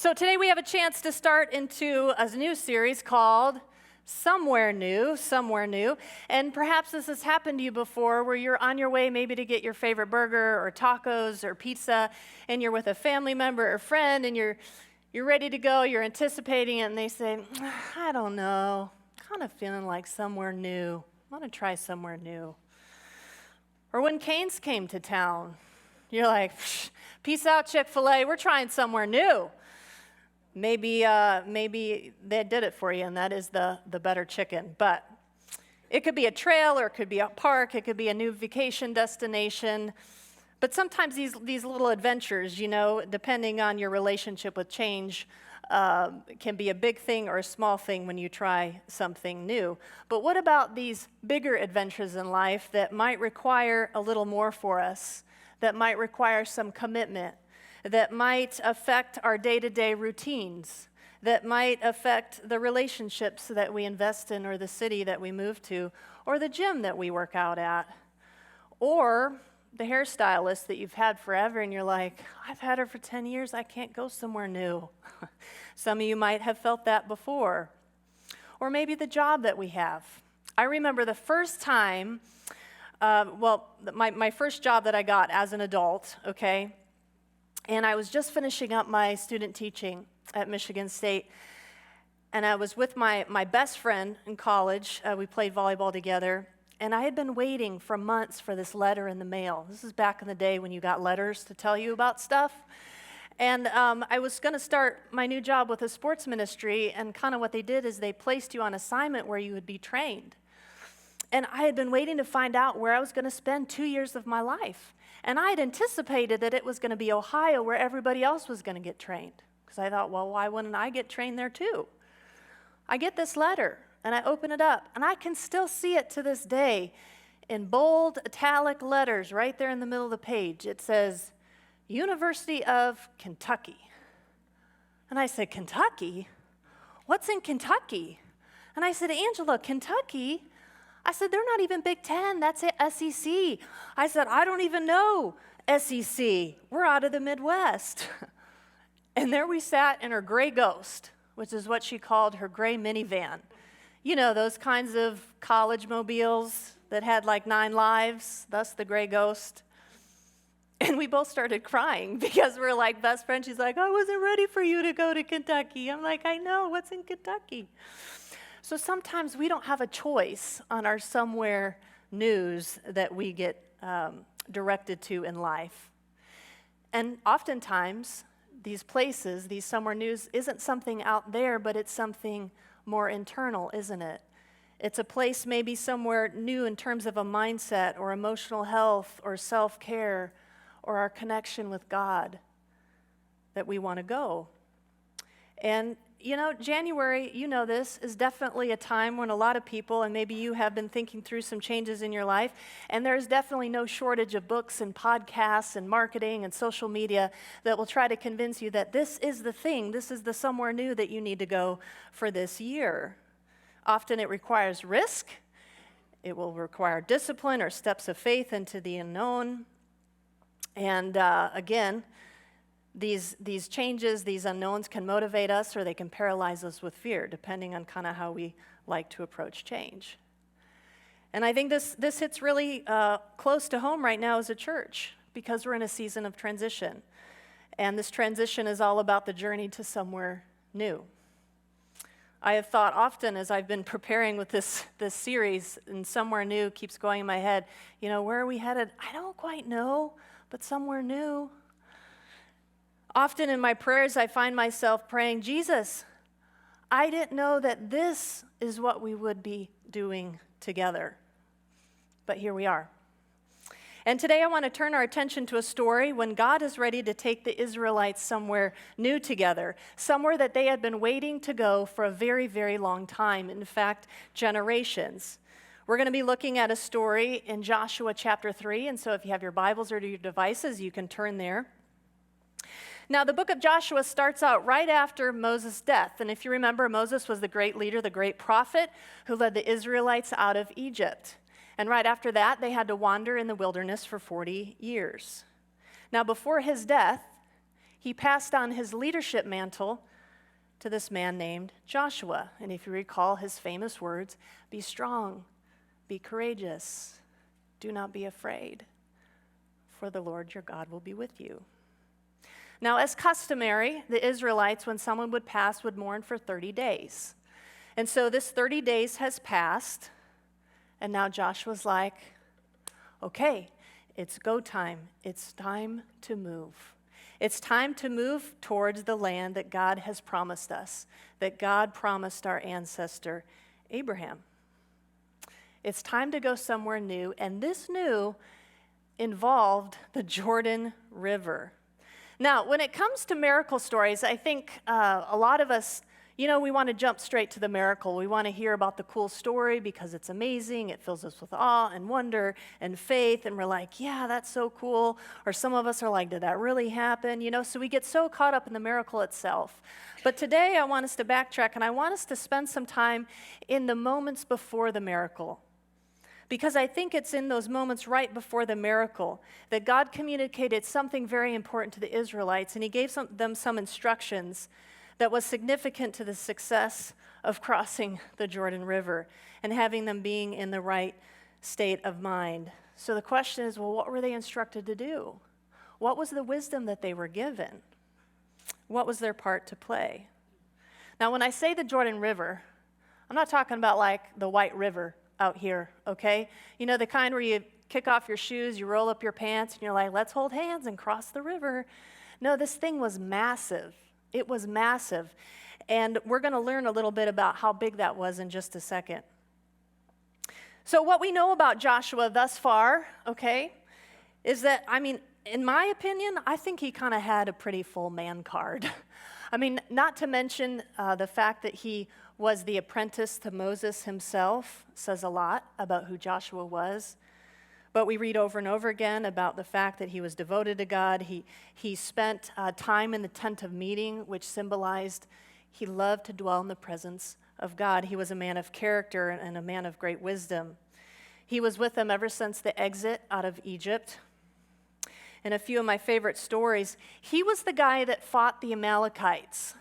So today we have a chance to start into a new series called Somewhere New, Somewhere New. And perhaps this has happened to you before where you're on your way maybe to get your favorite burger or tacos or pizza, and you're with a family member or friend, and you're ready to go, you're anticipating it, and they say, I don't know, kind of feeling like somewhere new. I want to try somewhere new. Or when Cane's came to town, you're like, peace out, Chick-fil-A, we're trying somewhere new. Maybe they did it for you, and that is the better chicken. But it could be a trail, or it could be a park, it could be a new vacation destination. But sometimes these little adventures, depending on your relationship with change, can be a big thing or a small thing when you try something new. But what about these bigger adventures in life that might require a little more for us, that might require some commitment, that might affect our day-to-day routines, that might affect the relationships that we invest in, or the city that we move to, or the gym that we work out at, or the hairstylist that you've had forever and you're like, I've had her for 10 years, I can't go somewhere new. Some of you might have felt that before. Or maybe the job that we have. I remember the first time, my first job that I got as an adult, okay? And I was just finishing up my student teaching at Michigan State, and I was with my best friend in college. We played volleyball together, and I had been waiting for months for this letter in the mail. This is back in the day when you got letters to tell you about stuff. And I was going to start my new job with a sports ministry, and kind of what they did is they placed you on assignment where you would be trained. And I had been waiting to find out where I was going to spend 2 years of my life. And I had anticipated that it was going to be Ohio where everybody else was going to get trained. Because I thought, well, why wouldn't I get trained there too? I get this letter, and I open it up, and I can still see it to this day in bold, italic letters right there in the middle of the page. It says, University of Kentucky. And I said, Kentucky? What's in Kentucky? And I said, Angela, Kentucky? I said, they're not even Big Ten, that's SEC. I said, I don't even know SEC. We're out of the Midwest. And there we sat in her gray Ghost, which is what she called her gray minivan. You know, those kinds of college mobiles that had like 9 lives, thus the gray Ghost. And we both started crying because we're like best friends. She's like, I wasn't ready for you to go to Kentucky. I'm like, I know, what's in Kentucky? So sometimes we don't have a choice on our somewhere news that we get directed to in life. And oftentimes, these places, these somewhere news, isn't something out there, but it's something more internal, isn't it? It's a place maybe somewhere new in terms of a mindset or emotional health or self-care or our connection with God that we want to go. And January, this, is definitely a time when a lot of people, and maybe you have been thinking through some changes in your life, and there's definitely no shortage of books and podcasts and marketing and social media that will try to convince you that this is the thing, this is the somewhere new that you need to go for this year. Often it requires risk. It will require discipline or steps of faith into the unknown. And again, these changes, these unknowns can motivate us, or they can paralyze us with fear, depending on kind of how we like to approach change. And I think this hits really close to home right now as a church, because we're in a season of transition. And this transition is all about the journey to somewhere new. I have thought often as I've been preparing with this series, and somewhere new keeps going in my head, where are we headed? I don't quite know, but somewhere new. Often in my prayers, I find myself praying, Jesus, I didn't know that this is what we would be doing together. But here we are. And today I want to turn our attention to a story when God is ready to take the Israelites somewhere new together, somewhere that they had been waiting to go for a very, very long time, in fact, generations. We're going to be looking at a story in Joshua chapter 3, and so if you have your Bibles or your devices, you can turn there. Now, the book of Joshua starts out right after Moses' death. And if you remember, Moses was the great leader, the great prophet who led the Israelites out of Egypt. And right after that, they had to wander in the wilderness for 40 years. Now, before his death, he passed on his leadership mantle to this man named Joshua. And if you recall his famous words, be strong, be courageous, do not be afraid, for the Lord your God will be with you. Now, as customary, the Israelites, when someone would pass, would mourn for 30 days. And so this 30 days has passed, and now Joshua's like, okay, it's go time. It's time to move. It's time to move towards the land that God has promised us, that God promised our ancestor Abraham. It's time to go somewhere new, and this new involved the Jordan River. Now, when it comes to miracle stories, I think a lot of us, we want to jump straight to the miracle. We want to hear about the cool story because it's amazing. It fills us with awe and wonder and faith, and we're like, yeah, that's so cool. Or some of us are like, did that really happen? So we get so caught up in the miracle itself. But today I want us to backtrack, and I want us to spend some time in the moments before the miracle. Because I think it's in those moments right before the miracle that God communicated something very important to the Israelites, and he gave them some instructions that was significant to the success of crossing the Jordan River and having them being in the right state of mind. So the question is, well, what were they instructed to do? What was the wisdom that they were given? What was their part to play? Now, when I say the Jordan River, I'm not talking about like the White River out here, okay? The kind where you kick off your shoes, you roll up your pants, and you're like, let's hold hands and cross the river. No, this thing was massive. It was massive. And we're going to learn a little bit about how big that was in just a second. So what we know about Joshua thus far, okay, is that, in my opinion, I think he kind of had a pretty full man card. Not to mention the fact that he was the apprentice to Moses himself says a lot about who Joshua was. But we read over and over again about the fact that he was devoted to God. He spent time in the tent of meeting, which symbolized he loved to dwell in the presence of God. He was a man of character and a man of great wisdom. He was with them ever since the exit out of Egypt. And a few of my favorite stories, he was the guy that fought the Amalekites.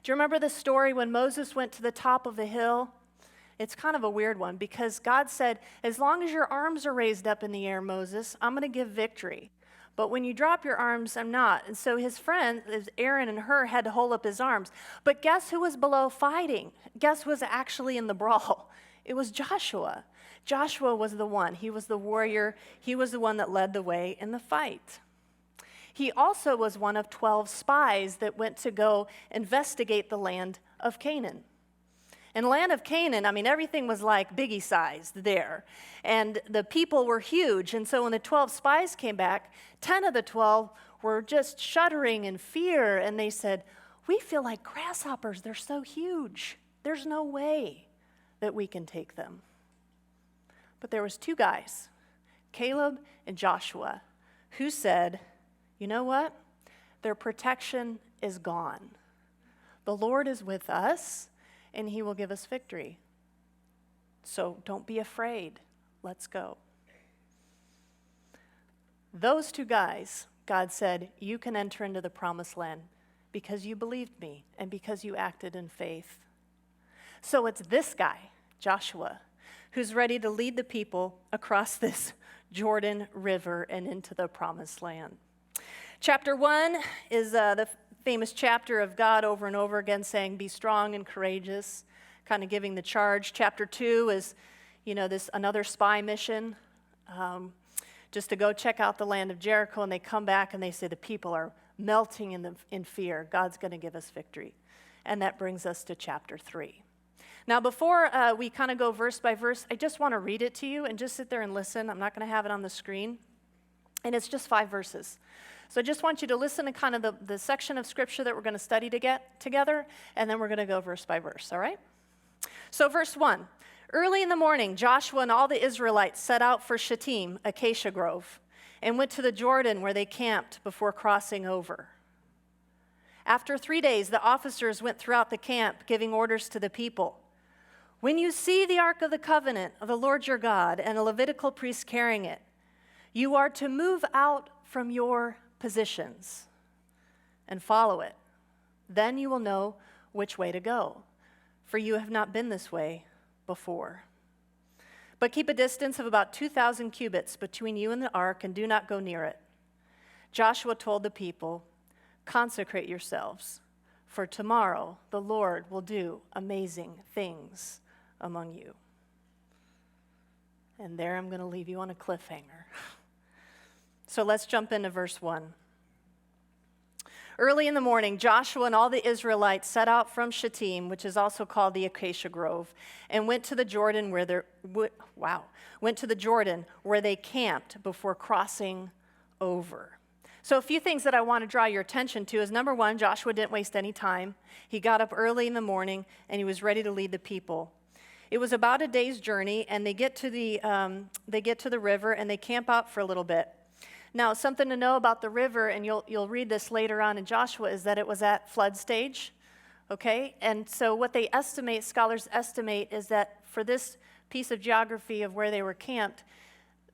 Do you remember the story when Moses went to the top of the hill? It's kind of a weird one because God said, as long as your arms are raised up in the air, Moses, I'm going to give victory. But when you drop your arms, I'm not. And so his friend, Aaron and Hur, had to hold up his arms. But guess who was below fighting? Guess who was actually in the brawl? It was Joshua. Joshua was the one. He was the warrior. He was the one that led the way in the fight. He also was one of 12 spies that went to go investigate the land of Canaan. In the land of Canaan, everything was like Biggie sized there. And the people were huge. And so when the 12 spies came back, 10 of the 12 were just shuddering in fear. And they said, we feel like grasshoppers. They're so huge. There's no way that we can take them. But there was two guys, Caleb and Joshua, who said, you know what? Their protection is gone. The Lord is with us, and he will give us victory. So don't be afraid. Let's go. Those two guys, God said, you can enter into the promised land because you believed me and because you acted in faith. So it's this guy, Joshua, who's ready to lead the people across this Jordan River and into the promised land. Chapter 1 is the famous chapter of God over and over again saying, be strong and courageous, kind of giving the charge. Chapter 2 is, this another spy mission, just to go check out the land of Jericho, and they come back and they say the people are melting in fear. God's going to give us victory. And that brings us to chapter 3. Now, before we kind of go verse by verse, I just want to read it to you and just sit there and listen. I'm not going to have it on the screen. And it's just 5 verses. So I just want you to listen to kind of the section of Scripture that we're going to study together, and then we're going to go verse by verse, all right? So verse 1, early in the morning, Joshua and all the Israelites set out for Shittim, Acacia Grove, and went to the Jordan where they camped before crossing over. After 3 days, the officers went throughout the camp, giving orders to the people. When you see the Ark of the Covenant of the Lord your God and a Levitical priest carrying it, you are to move out from your positions. and follow it. Then you will know which way to go, for you have not been this way before. But keep a distance of about 2,000 cubits between you and the ark, and do not go near it." Joshua told the people, "Consecrate yourselves, for tomorrow the Lord will do amazing things among you." And there I'm going to leave you on a cliffhanger. So let's jump into verse 1. Early in the morning, Joshua and all the Israelites set out from Shittim, which is also called the Acacia Grove, and went to the Jordan where they camped before crossing over. So a few things that I want to draw your attention to is, number one, Joshua didn't waste any time. He got up early in the morning and he was ready to lead the people. It was about a day's journey, and they get to the river and they camp out for a little bit. Now, something to know about the river, and you'll read this later on in Joshua, is that it was at flood stage, okay? And so what scholars estimate, is that for this piece of geography of where they were camped,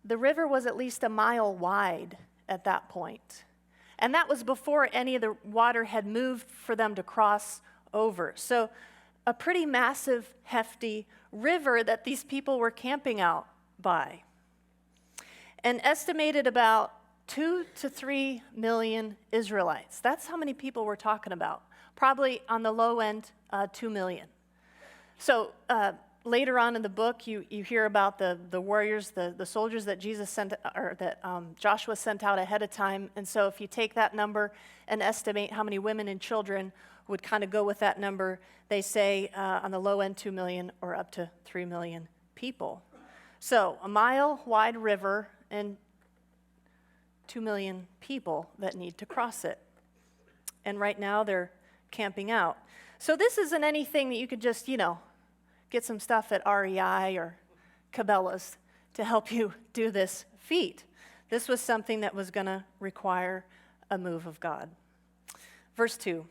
the river was at least a mile wide at that point. And that was before any of the water had moved for them to cross over. So a pretty massive, hefty river that these people were camping out by. And estimated about 2 to 3 million Israelites. That's how many people we're talking about. Probably on the low end, 2 million. So later on in the book, you hear about the warriors, the soldiers that Joshua sent out ahead of time. And so if you take that number and estimate how many women and children would kind of go with that number, they say on the low end 2 million or up to 3 million people. So a mile wide river and 2 million people that need to cross it. And right now they're camping out. So this isn't anything that you could just, get some stuff at REI or Cabela's to help you do this feat. This was something that was going to require a move of God. Verse 2.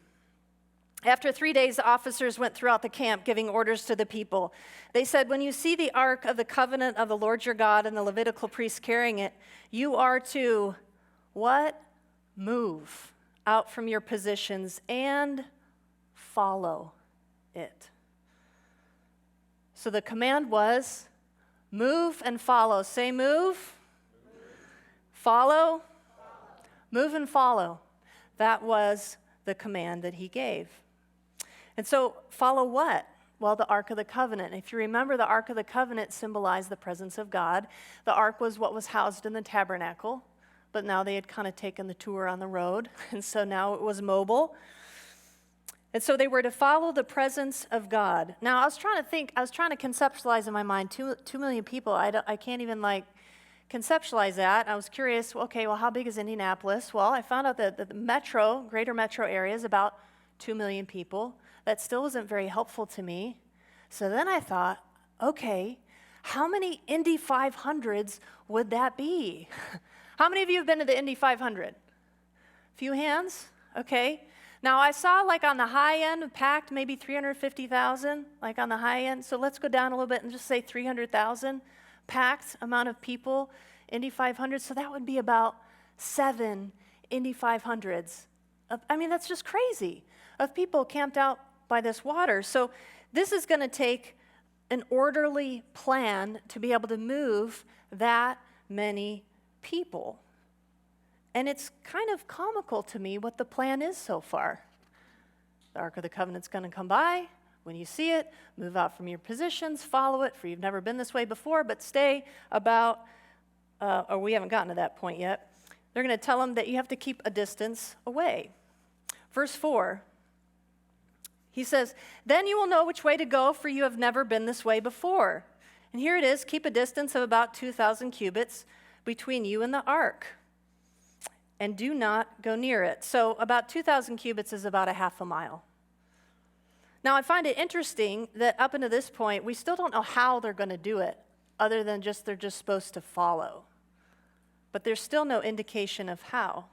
After 3 days, the officers went throughout the camp, giving orders to the people. They said, "When you see the ark of the covenant of the Lord your God and the Levitical priests carrying it, you are to," what? "Move out from your positions and follow it." So the command was, move and follow. Say move. Follow. Move and follow. That was the command that he gave. And so follow what? Well, the Ark of the Covenant. If you remember, the Ark of the Covenant symbolized the presence of God. The Ark was what was housed in the tabernacle, but now they had kind of taken the tour on the road, and so now it was mobile. And so they were to follow the presence of God. Now, I was trying to conceptualize in my mind 2 million people. I can't even conceptualize that. I was curious, how big is Indianapolis? Well, I found out that the greater metro area is about 2 million people. That still wasn't very helpful to me. So then I thought, how many Indy 500s would that be? How many of you have been to the Indy 500? Few hands? Okay. Now, I saw on the high end, packed maybe 350,000, on the high end. So let's go down a little bit and just say 300,000 packed amount of people, Indy 500. So that would be about 7 Indy 500s. That's just crazy, of people camped out by this water. So this is going to take an orderly plan to be able to move that many people. And it's kind of comical to me what the plan is so far. The Ark of the Covenant's going to come by. When you see it, move out from your positions, follow it, for you've never been this way before, but stay about, or we haven't gotten to that point yet. They're going to tell them that you have to keep a distance away. Verse 4, he says, "Then you will know which way to go, for you have never been this way before." And here it is, keep a distance of about 2,000 cubits between you and the ark, and do not go near it. So about 2,000 cubits is about a half a mile. Now, I find it interesting that up until this point, we still don't know how they're going to do it, other than they're just supposed to follow. But there's still no indication of how.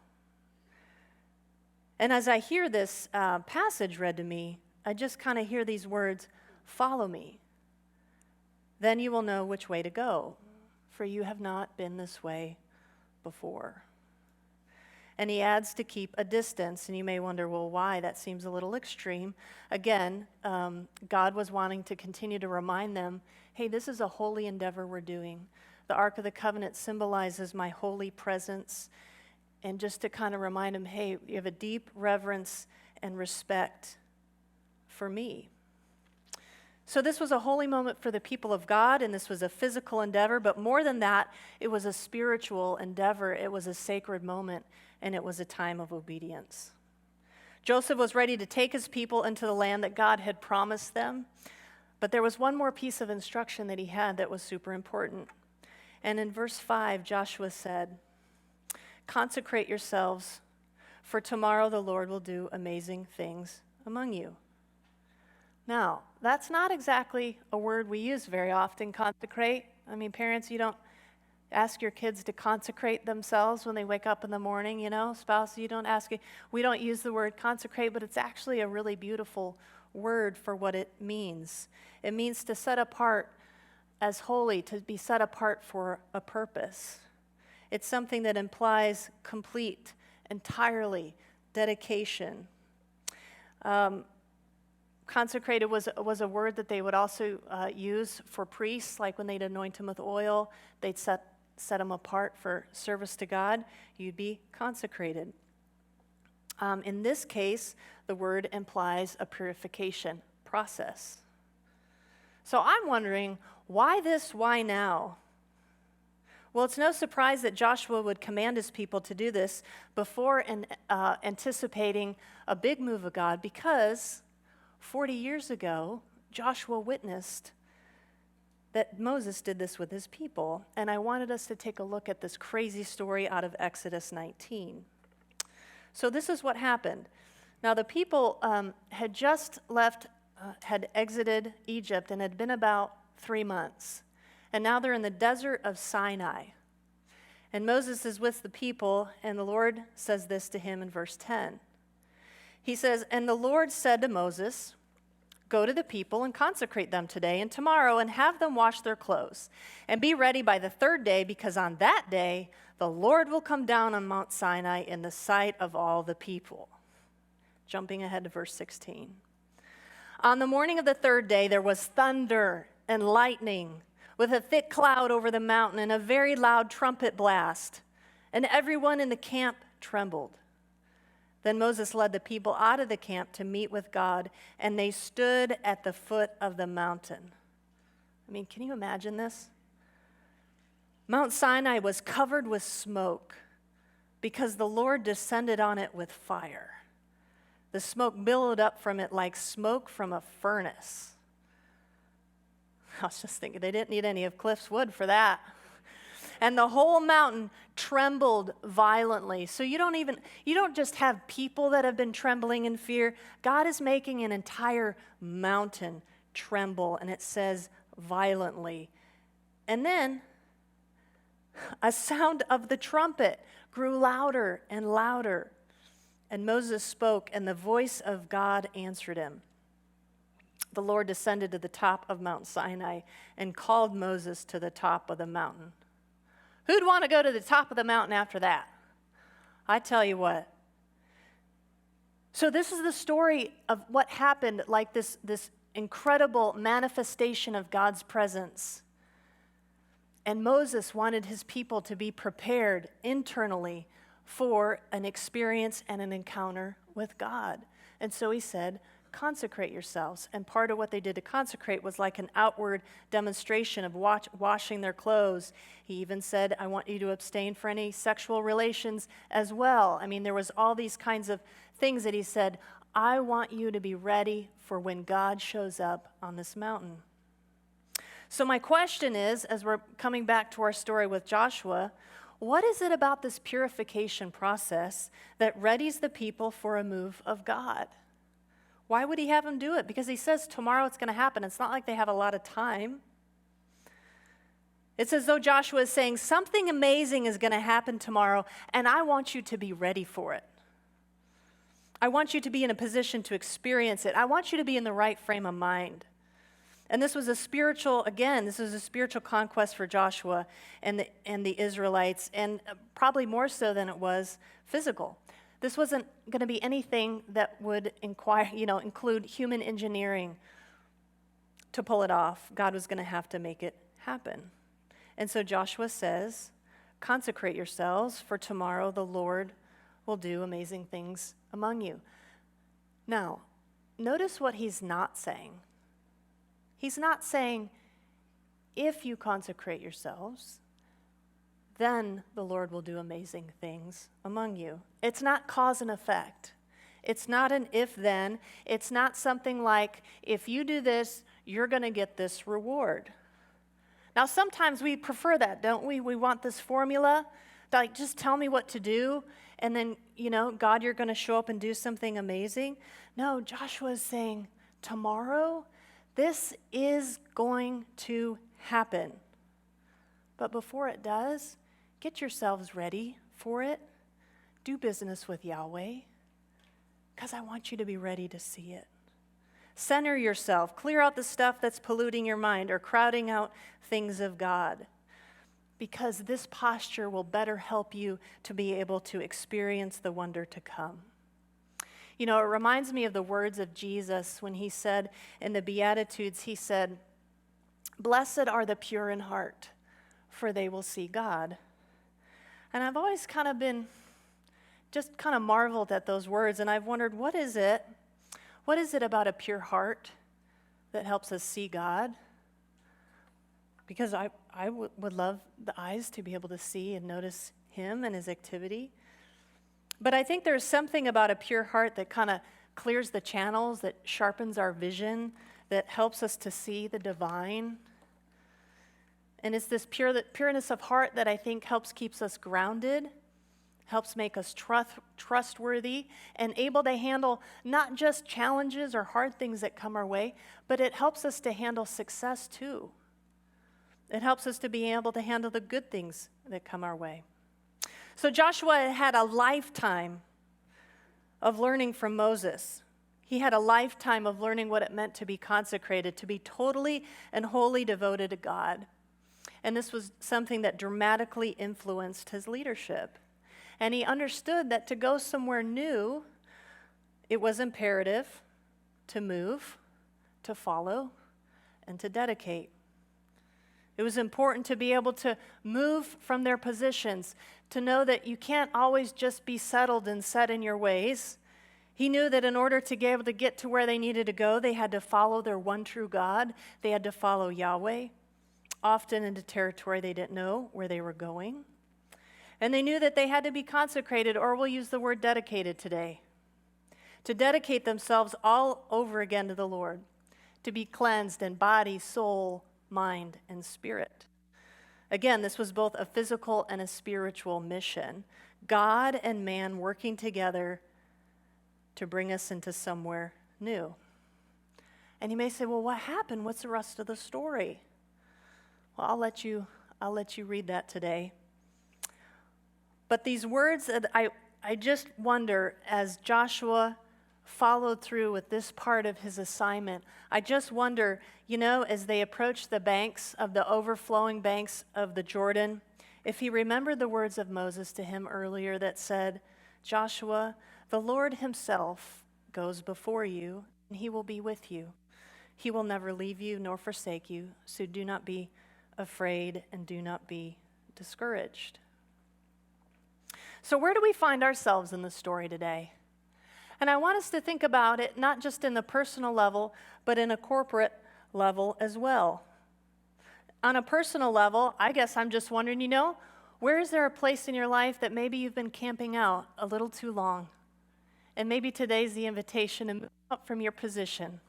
And as I hear this passage read to me, I just kind of hear these words, "Follow me. Then you will know which way to go, for you have not been this way before." And he adds to keep a distance. And you may wonder, well, why? That seems a little extreme. Again, God was wanting to continue to remind them, hey, this is a holy endeavor we're doing. The Ark of the Covenant symbolizes my holy presence. And just to kind of remind them, hey, you have a deep reverence and respect for me. So this was a holy moment for the people of God, and this was a physical endeavor, but more than that, it was a spiritual endeavor. It was a sacred moment, and it was a time of obedience. Joseph was ready to take his people into the land that God had promised them, but there was one more piece of instruction that he had that was super important. And in verse 5, Joshua said, "Consecrate yourselves, for tomorrow the Lord will do amazing things among you." Now, that's not exactly a word we use very often, consecrate. I mean, parents, you don't ask your kids to consecrate themselves when they wake up in the morning, you know. Spouse, you don't ask it. We don't use the word consecrate, but it's actually a really beautiful word for what it means. It means to set apart as holy, to be set apart for a purpose. It's something that implies complete, entirely, dedication. Consecrated was a word that they would also use for priests, like when they'd anoint them with oil, they'd set them apart for service to God. You'd be consecrated. In this case, the word implies a purification process. So I'm wondering, why this, why now? Well, it's no surprise that Joshua would command his people to do this before anticipating a big move of God, because 40 years ago, Joshua witnessed that Moses did this with his people. And I wanted us to take a look at this crazy story out of Exodus 19. So this is what happened. Now, the people had just left, had exited Egypt, and had been about 3 months. And now they're in the desert of Sinai. And Moses is with the people, and the Lord says this to him in verse 10. He says, "And the Lord said to Moses, go to the people and consecrate them today and tomorrow, and have them wash their clothes. And be ready by the 3rd day, because on that day the Lord will come down on Mount Sinai in the sight of all the people." Jumping ahead to verse 16. "On the morning of the 3rd day there was thunder and lightning, with a thick cloud over the mountain and a very loud trumpet blast. And everyone in the camp trembled. Then Moses led the people out of the camp to meet with God, and they stood at the foot of the mountain." I mean, can you imagine this? Mount Sinai was covered with smoke because the Lord descended on it with fire. The smoke billowed up from it like smoke from a furnace. I was just thinking, they didn't need any of Cliff's wood for that. And the whole mountain trembled violently. So you don't just have people that have been trembling in fear. God is making an entire mountain tremble, and it says violently. And then a sound of the trumpet grew louder and louder. And Moses spoke, and the voice of God answered him. The Lord descended to the top of Mount Sinai and called Moses to the top of the mountain. Who'd want to go to the top of the mountain after that? I tell you what. So this is the story of what happened, like this incredible manifestation of God's presence. And Moses wanted his people to be prepared internally for an experience and an encounter with God. And so he said, consecrate yourselves. And part of what they did to consecrate was like an outward demonstration of washing their clothes. He even said, I want you to abstain for any sexual relations as well. I mean, there was all these kinds of things that he said, I want you to be ready for when God shows up on this mountain. So my question is, as we're coming back to our story with Joshua, what is it about this purification process that readies the people for a move of God? Why would he have them do it? Because he says tomorrow it's going to happen. It's not like they have a lot of time. It's as though Joshua is saying something amazing is going to happen tomorrow, and I want you to be ready for it. I want you to be in a position to experience it. I want you to be in the right frame of mind. And this was a spiritual conquest for Joshua and the Israelites, and probably more so than it was physical. This wasn't going to be anything that would include human engineering to pull it off. God was going to have to make it happen. And so Joshua says, consecrate yourselves, for tomorrow the Lord will do amazing things among you. Now, notice what he's not saying. He's not saying, if you consecrate yourselves, then the Lord will do amazing things among you. It's not cause and effect. It's not an if-then. It's not something like, if you do this, you're going to get this reward. Now, sometimes we prefer that, don't we? We want this formula, like, just tell me what to do, and then, God, you're going to show up and do something amazing. No, Joshua is saying, tomorrow, this is going to happen. But before it does, get yourselves ready for it. Do business with Yahweh, because I want you to be ready to see it. Center yourself. Clear out the stuff that's polluting your mind or crowding out things of God, because this posture will better help you to be able to experience the wonder to come. It reminds me of the words of Jesus when he said in the Beatitudes, he said, "Blessed are the pure in heart, for they will see God." And I've always kind of marveled at those words, and I've wondered, what is it? What is it about a pure heart that helps us see God? Because I would love the eyes to be able to see and notice him and his activity. But I think there's something about a pure heart that kind of clears the channels, that sharpens our vision, that helps us to see the divine. And it's this pureness of heart that I think keeps us grounded, helps make us trustworthy, and able to handle not just challenges or hard things that come our way, but it helps us to handle success too. It helps us to be able to handle the good things that come our way. So Joshua had a lifetime of learning from Moses. He had a lifetime of learning what it meant to be consecrated, to be totally and wholly devoted to God. And this was something that dramatically influenced his leadership. And he understood that to go somewhere new, it was imperative to move, to follow, and to dedicate. It was important to be able to move from their positions, to know that you can't always just be settled and set in your ways. He knew that in order to be able to get to where they needed to go, they had to follow their one true God. They had to follow Yahweh, often into territory they didn't know where they were going. And they knew that they had to be consecrated, or we'll use the word dedicated today, to dedicate themselves all over again to the Lord, to be cleansed in body, soul, mind, and spirit. Again, this was both a physical and a spiritual mission. God and man working together to bring us into somewhere new. And you may say, well, what happened? What's the rest of the story? Well, I'll let you read that today. But these words that I just wonder, as Joshua followed through with this part of his assignment, I just wonder, as they approached the overflowing banks of the Jordan, if he remembered the words of Moses to him earlier that said, Joshua, the Lord himself goes before you, and he will be with you. He will never leave you nor forsake you, so do not be afraid and do not be discouraged. So where do we find ourselves in the story today? And I want us to think about it not just in the personal level, but in a corporate level as well. On a personal level, I guess I'm just wondering, where is there a place in your life that maybe you've been camping out a little too long? And maybe today's the invitation to move up from your position.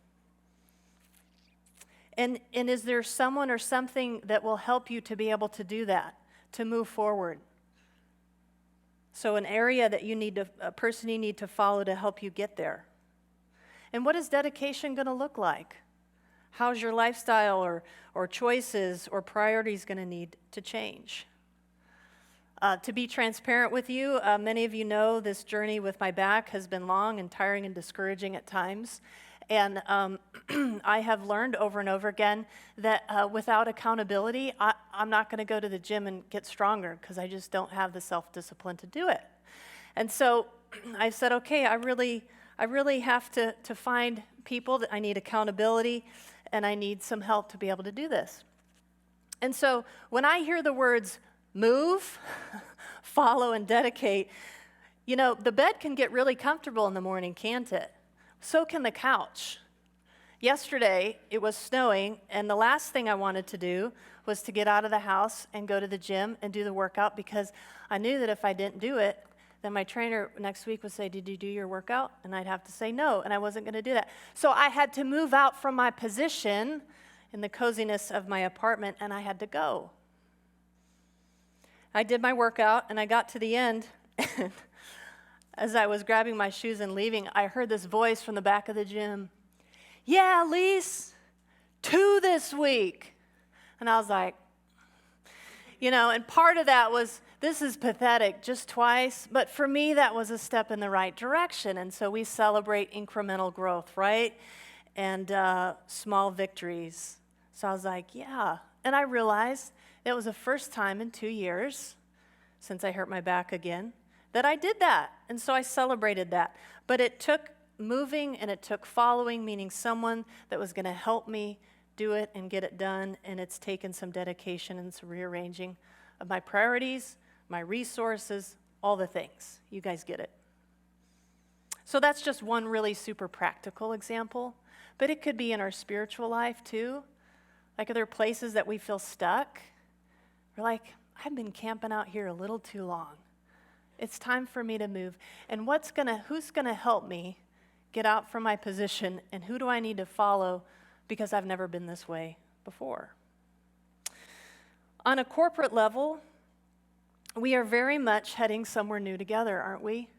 And is there someone or something that will help you to be able to do that, to move forward? So an area that a person you need to follow to help you get there. And what is dedication going to look like? How's your lifestyle or choices or priorities going to need to change? To be transparent with you, many of you know this journey with my back has been long and tiring and discouraging at times. And I have learned over and over again that without accountability, I'm not going to go to the gym and get stronger because I just don't have the self-discipline to do it. And so I said, okay, I really have to find people that I need accountability, and I need some help to be able to do this. And so when I hear the words move, follow, and dedicate, you know, the bed can get really comfortable in the morning, can't it? So can the couch. Yesterday, it was snowing, and the last thing I wanted to do was to get out of the house and go to the gym and do the workout, because I knew that if I didn't do it, then my trainer next week would say, "Did you do your workout?" And I'd have to say no, and I wasn't going to do that. So I had to move out from my position in the coziness of my apartment, and I had to go. I did my workout, and I got to the end, and as I was grabbing my shoes and leaving, I heard this voice from the back of the gym. "Yeah, Lise, 2 this week." And I was like, you know, and part of that was, this is pathetic, just twice. But for me, that was a step in the right direction. And so we celebrate incremental growth, right? And small victories. So I was like, yeah. And I realized it was the first time in 2 years, since I hurt my back again, that I did that. And so I celebrated that. But it took moving and it took following, meaning someone that was going to help me do it and get it done. And it's taken some dedication and some rearranging of my priorities, my resources, all the things. You guys get it. So that's just one really super practical example. But it could be in our spiritual life too. Like, are there places that we feel stuck? We're like, I've been camping out here a little too long. It's time for me to move. And who's gonna help me get out from my position, and who do I need to follow because I've never been this way before? On a corporate level, we are very much heading somewhere new together, aren't we?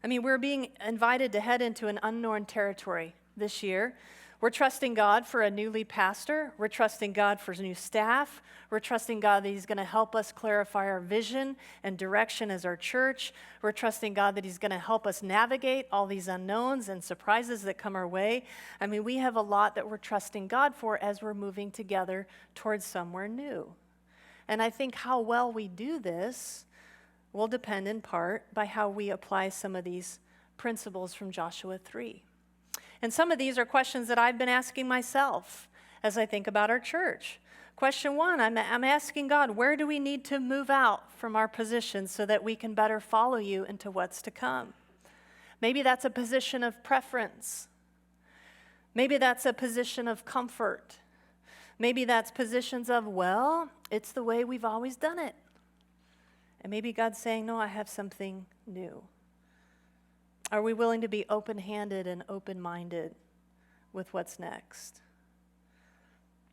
I mean, we're being invited to head into an unknown territory this year. We're trusting God for a new lead pastor. We're trusting God for new staff. We're trusting God that He's going to help us clarify our vision and direction as our church. We're trusting God that He's going to help us navigate all these unknowns and surprises that come our way. I mean, we have a lot that we're trusting God for as we're moving together towards somewhere new. And I think how well we do this will depend in part by how we apply some of these principles from Joshua 3. And some of these are questions that I've been asking myself as I think about our church. Question 1, I'm asking God, where do we need to move out from our position so that we can better follow you into what's to come? Maybe that's a position of preference. Maybe that's a position of comfort. Maybe that's positions of, well, it's the way we've always done it. And maybe God's saying, no, I have something new. Are we willing to be open-handed and open-minded with what's next?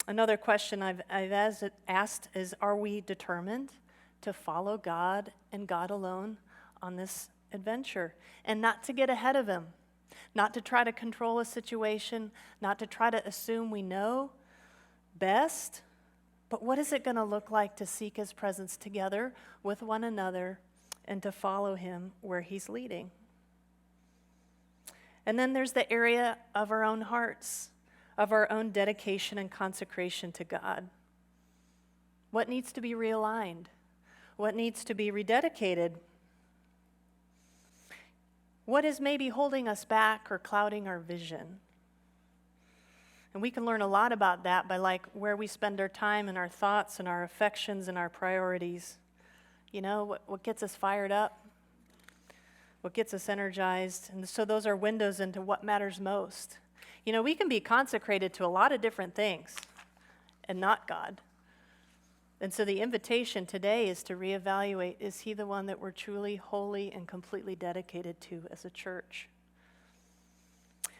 Another question I've asked is, are we determined to follow God and God alone on this adventure? And not to get ahead of Him, not to try to control a situation, not to try to assume we know best, but what is it going to look like to seek His presence together with one another and to follow Him where He's leading? And then there's the area of our own hearts, of our own dedication and consecration to God. What needs to be realigned? What needs to be rededicated? What is maybe holding us back or clouding our vision? And we can learn a lot about that by where we spend our time and our thoughts and our affections and our priorities. You know, what gets us fired up? What gets us energized? And so those are windows into what matters most. You know, we can be consecrated to a lot of different things and not God. And so the invitation today is to reevaluate, is He the one that we're truly, wholly, and completely dedicated to as a church?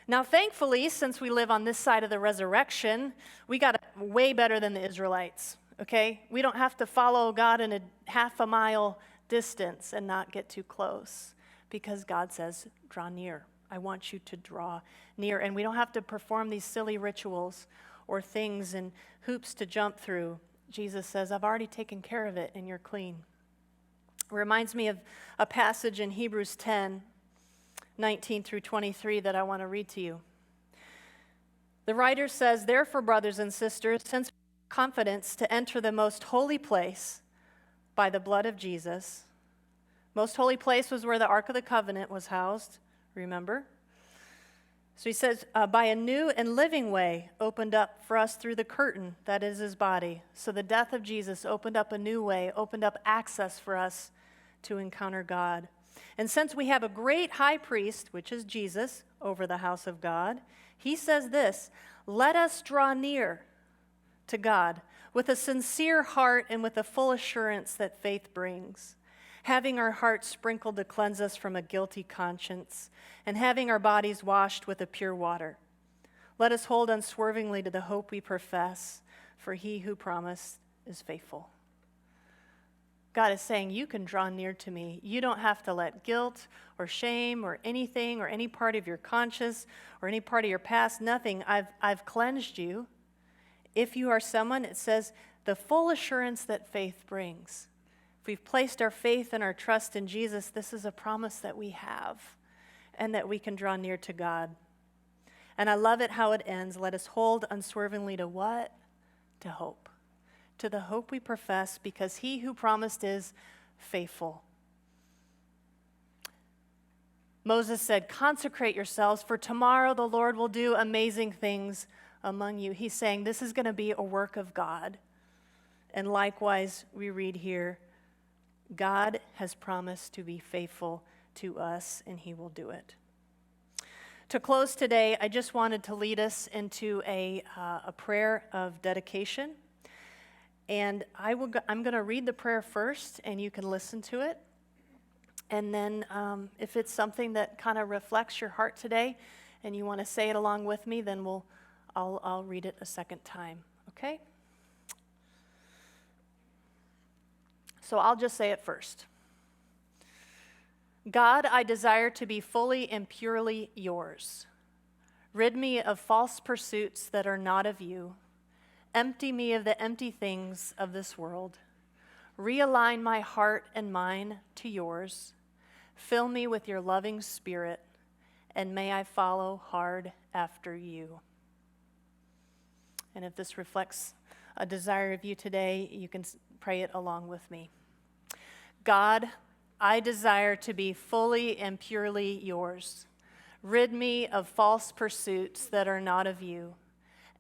Now, thankfully, since we live on this side of the resurrection, we got it way better than the Israelites, okay? We don't have to follow God in a half a mile distance and not get too close, because God says, draw near. I want you to draw near. And we don't have to perform these silly rituals or things and hoops to jump through. Jesus says, I've already taken care of it and you're clean. It reminds me of a passage in Hebrews 10, 19 through 23 that I want to read to you. The writer says, "Therefore, brothers and sisters, since we have confidence to enter the most holy place by the blood of Jesus." Most holy place was where the Ark of the Covenant was housed, remember? So he says, by a new and living way opened up for us through the curtain, that is his body. So the death of Jesus opened up a new way, opened up access for us to encounter God. And since we have a great high priest, which is Jesus, over the house of God, he says this, "Let us draw near to God with a sincere heart and with a full assurance that faith brings, having our hearts sprinkled to cleanse us from a guilty conscience, and having our bodies washed with a pure water. Let us hold unswervingly to the hope we profess, for he who promised is faithful." God is saying, you can draw near to me. You don't have to let guilt or shame or anything or any part of your conscience or any part of your past, nothing. I've cleansed you. If you are someone, it says, the full assurance that faith brings. If we've placed our faith and our trust in Jesus, this is a promise that we have and that we can draw near to God. And I love it how it ends. Let us hold unswervingly to what? To hope. To the hope we profess, because he who promised is faithful. Moses said, "Consecrate yourselves, for tomorrow the Lord will do amazing things among you." He's saying this is going to be a work of God. And likewise, we read here, God has promised to be faithful to us, and he will do it. To close today, I just wanted to lead us into a prayer of dedication. And I'm going to read the prayer first, and you can listen to it. And then if it's something that kind of reflects your heart today, and you want to say it along with me, then I'll read it a second time, okay? So I'll just say it first. God, I desire to be fully and purely yours. Rid me of false pursuits that are not of you. Empty me of the empty things of this world. Realign my heart and mind to yours. Fill me with your loving spirit, and may I follow hard after you. And if this reflects a desire of you today, you can pray it along with me. God, I desire to be fully and purely yours. Rid me of false pursuits that are not of you.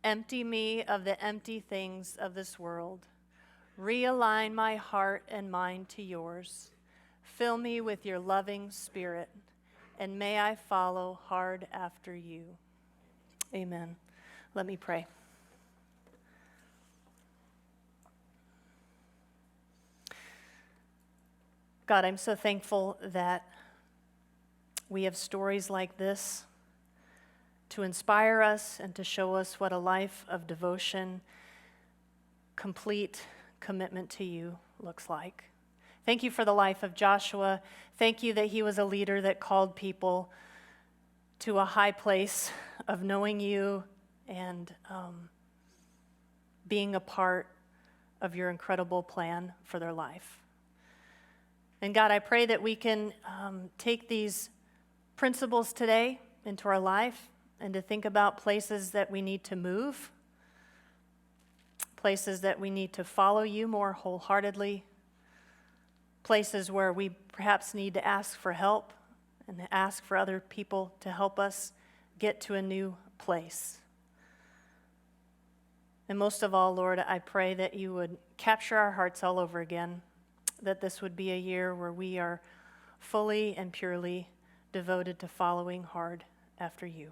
Empty me of the empty things of this world. Realign my heart and mind to yours. Fill me with your loving spirit, and may I follow hard after you. Amen. Let me pray. God, I'm so thankful that we have stories like this to inspire us and to show us what a life of devotion, complete commitment to you looks like. Thank you for the life of Joshua. Thank you that he was a leader that called people to a high place of knowing you and being a part of your incredible plan for their life. And God, I pray that we can take these principles today into our life and to think about places that we need to move, places that we need to follow you more wholeheartedly, places where we perhaps need to ask for help and ask for other people to help us get to a new place. And most of all, Lord, I pray that you would capture our hearts all over again, that this would be a year where we are fully and purely devoted to following hard after you.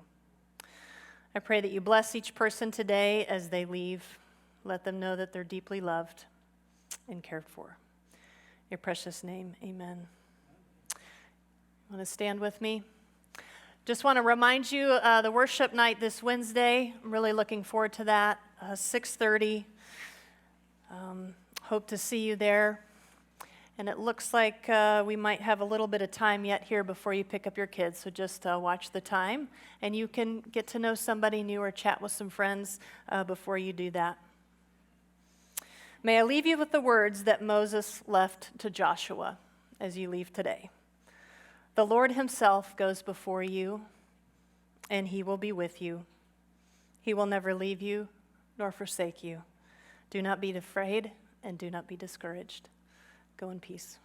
I pray that you bless each person today as they leave. Let them know that they're deeply loved and cared for. In your precious name, amen. Want to stand with me? Just want to remind you, the worship night this Wednesday. I'm really looking forward to that. 6:30. Hope to see you there. And it looks like we might have a little bit of time yet here before you pick up your kids. So just watch the time, and you can get to know somebody new or chat with some friends before you do that. May I leave you with the words that Moses left to Joshua as you leave today. The Lord himself goes before you, and he will be with you. He will never leave you nor forsake you. Do not be afraid and do not be discouraged. Go in peace.